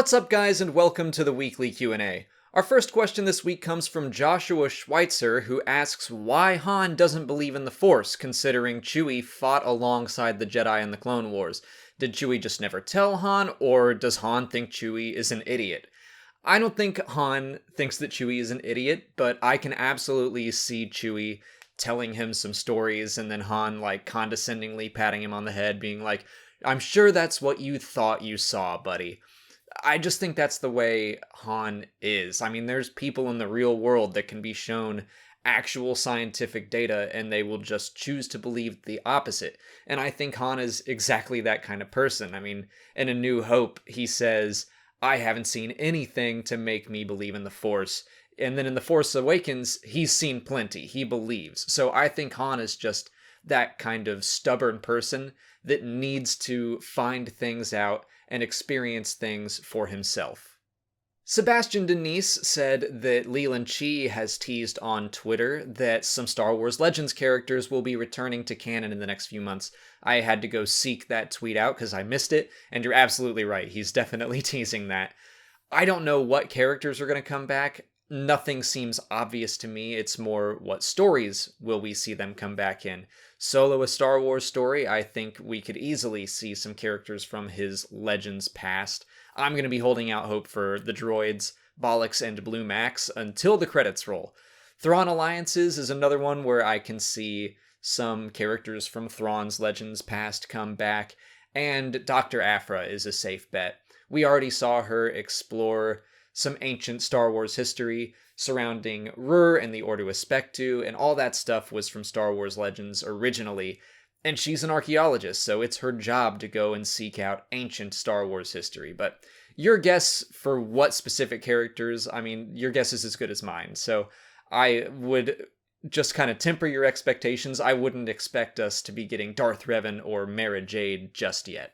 What's up, guys, and welcome to the weekly Q&A. Our first question this week comes from Joshua Schweitzer, who asks why Han doesn't believe in the Force, considering Chewie fought alongside the Jedi in the Clone Wars. Did Chewie just never tell Han, or does Han think Chewie is an idiot? I don't think Han thinks that Chewie is an idiot, but I can absolutely see Chewie telling him some stories, and then Han, condescendingly patting him on the head, being like, "I'm sure that's what you thought you saw, buddy." I just think that's the way Han is. I mean, there's people in the real world that can be shown actual scientific data and they will just choose to believe the opposite. And I think Han is exactly that kind of person. I mean, in A New Hope, he says, "I haven't seen anything to make me believe in the Force." And then in The Force Awakens, he's seen plenty. He believes. So I think Han is just that kind of stubborn person that needs to find things out and experience things for himself. Sebastian Danese said that Leland Chee has teased on Twitter that some Star Wars Legends characters will be returning to canon in the next few months. I had to go seek that tweet out because I missed it, and you're absolutely right, he's definitely teasing that. I don't know what characters are going to come back. Nothing seems obvious to me. It's more, what stories will we see them come back in? Solo, a Star Wars story, I think we could easily see some characters from his Legends past. I'm going to be holding out hope for the droids, Bollux and Blue Max, until the credits roll. Thrawn Alliances is another one where I can see some characters from Thrawn's Legends past come back, and Dr. Aphra is a safe bet. We already saw her explore some ancient Star Wars history surrounding Rur and the Ordo Aspectu, and all that stuff was from Star Wars Legends originally. And she's an archaeologist, so it's her job to go and seek out ancient Star Wars history. But your guess for what specific characters, I mean, your guess is as good as mine. So I would just kind of temper your expectations. I wouldn't expect us to be getting Darth Revan or Mara Jade just yet.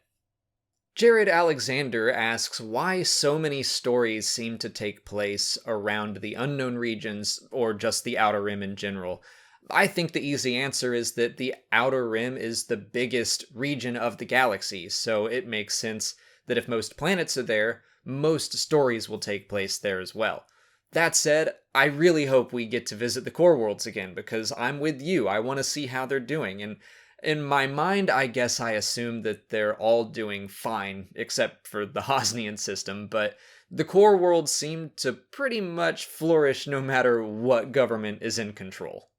Jared Alexander asks why so many stories seem to take place around the unknown regions or just the Outer Rim in general. I think the easy answer is that the Outer Rim is the biggest region of the galaxy, so it makes sense that if most planets are there, most stories will take place there as well. That said, I really hope we get to visit the core worlds again, because I'm with you. I want to see how they're doing, and in my mind, I guess I assume that they're all doing fine, except for the Hosnian system, but the core worlds seem to pretty much flourish no matter what government is in control.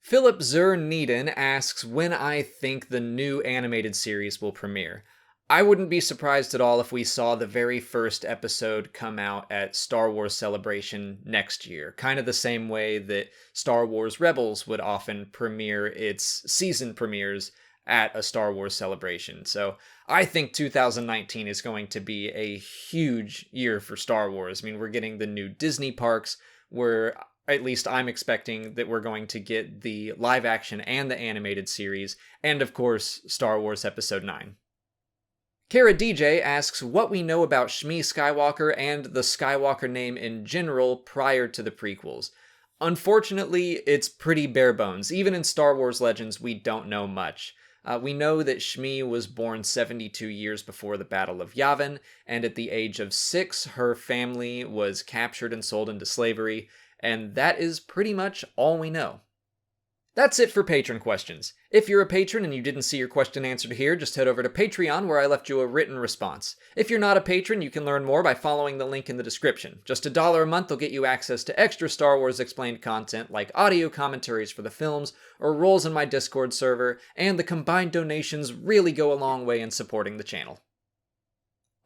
Philip Zur-Needen asks when I think the new animated series will premiere. I wouldn't be surprised at all if we saw the very first episode come out at Star Wars Celebration next year, kind of the same way that Star Wars Rebels would often premiere its season premieres at a Star Wars Celebration. So I think 2019 is going to be a huge year for Star Wars. I mean, we're getting the new Disney parks, where at least I'm expecting that we're going to get the live action and the animated series, and of course, Star Wars Episode 9. Kara DJ asks what we know about Shmi Skywalker and the Skywalker name in general prior to the prequels. Unfortunately, it's pretty bare bones. Even in Star Wars Legends, we don't know much. We know that Shmi was born 72 years before the Battle of Yavin, and at the age of 6, her family was captured and sold into slavery, and that is pretty much all we know. That's it for patron questions. If you're a patron and you didn't see your question answered here, just head over to Patreon where I left you a written response. If you're not a patron, you can learn more by following the link in the description. Just $1 a month will get you access to extra Star Wars Explained content like audio commentaries for the films, or roles in my Discord server, and the combined donations really go a long way in supporting the channel.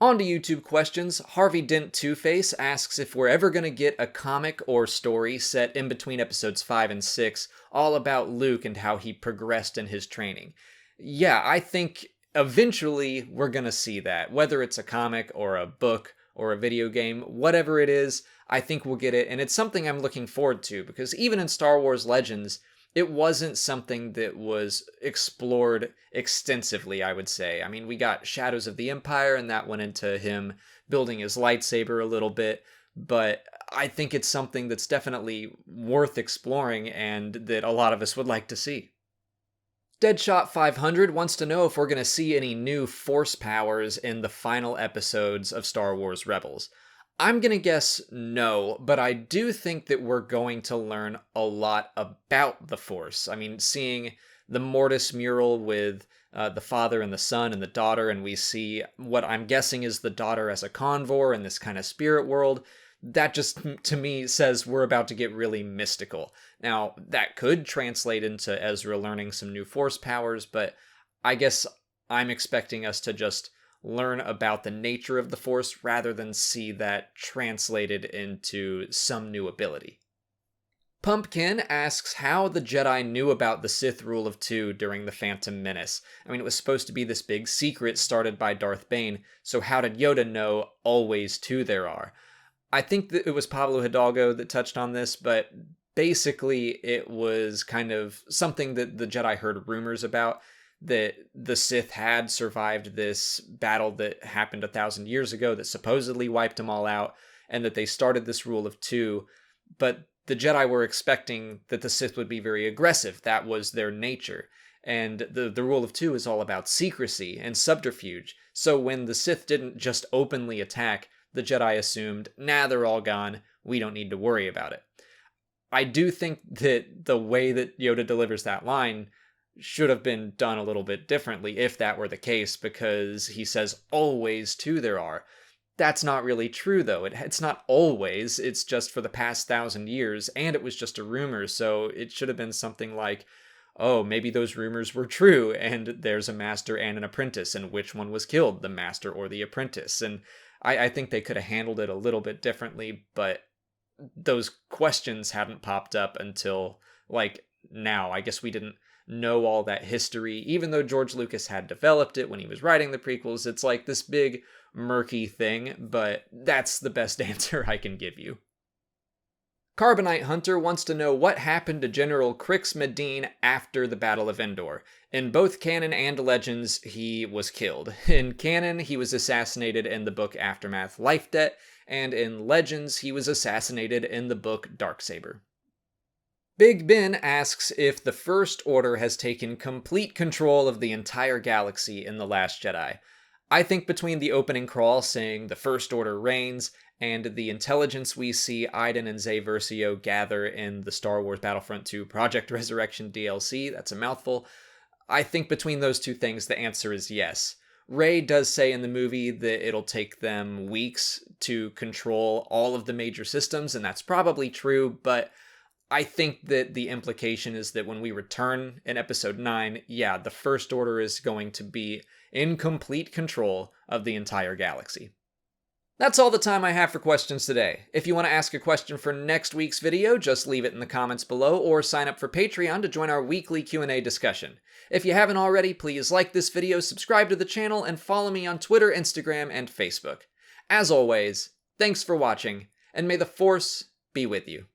On to YouTube questions. Harvey Dent Two-Face asks if we're ever going to get a comic or story set in between episodes 5 and 6, all about Luke and how he progressed in his training. Yeah, I think eventually we're going to see that. Whether it's a comic or a book or a video game, whatever it is, I think we'll get it. And it's something I'm looking forward to, because even in Star Wars Legends, it wasn't something that was explored extensively, I would say. I mean, we got Shadows of the Empire, and that went into him building his lightsaber a little bit, but I think it's something that's definitely worth exploring and that a lot of us would like to see. Deadshot 500 wants to know if we're going to see any new Force powers in the final episodes of Star Wars Rebels. I'm going to guess no, but I do think that we're going to learn a lot about the Force. I mean, seeing the Mortis mural with the father and the son and the daughter, and we see what I'm guessing is the daughter as a convor in this kind of spirit world, that just, to me, says we're about to get really mystical. Now, that could translate into Ezra learning some new Force powers, but I guess I'm expecting us to just learn about the nature of the Force rather than see that translated into some new ability. Pumpkin asks how the Jedi knew about the Sith Rule of Two during the Phantom Menace. I mean, it was supposed to be this big secret started by Darth Bane, so how did Yoda know always two there are? I think that it was Pablo Hidalgo that touched on this, but basically it was kind of something that the Jedi heard rumors about, that the Sith had survived this battle that happened 1,000 years ago that supposedly wiped them all out, and that they started this rule of two, but the Jedi were expecting that the Sith would be very aggressive. That was their nature. And the rule of two is all about secrecy and subterfuge. So when the Sith didn't just openly attack, the Jedi assumed, nah, they're all gone, we don't need to worry about it. I do think that the way that Yoda delivers that line should have been done a little bit differently if that were the case, because he says always two there are. That's not really true, though. It's not always, it's just for the past 1,000 years, and it was just a rumor, so it should have been something like, oh, maybe those rumors were true, and there's a master and an apprentice, and which one was killed, the master or the apprentice? And I think they could have handled it a little bit differently, but those questions hadn't popped up until, like, now. I guess we didn't know all that history, even though George Lucas had developed it when he was writing the prequels. It's like this big, murky thing, but that's the best answer I can give you. Carbonite Hunter wants to know what happened to General Crix Medine after the Battle of Endor. In both canon and legends, he was killed. In canon, he was assassinated in the book Aftermath Life Debt, and in legends, he was assassinated in the book Darksaber. Big Ben asks if the First Order has taken complete control of the entire galaxy in The Last Jedi. I think between the opening crawl saying the First Order reigns and the intelligence we see Iden and Zay Versio gather in the Star Wars Battlefront 2 Project Resurrection DLC, that's a mouthful, I think between those two things the answer is yes. Rey does say in the movie that it'll take them weeks to control all of the major systems, and that's probably true, but I think that the implication is that when we return in Episode 9, yeah, the First Order is going to be in complete control of the entire galaxy. That's all the time I have for questions today. If you want to ask a question for next week's video, just leave it in the comments below or sign up for Patreon to join our weekly Q&A discussion. If you haven't already, please like this video, subscribe to the channel, and follow me on Twitter, Instagram, and Facebook. As always, thanks for watching, and may the Force be with you.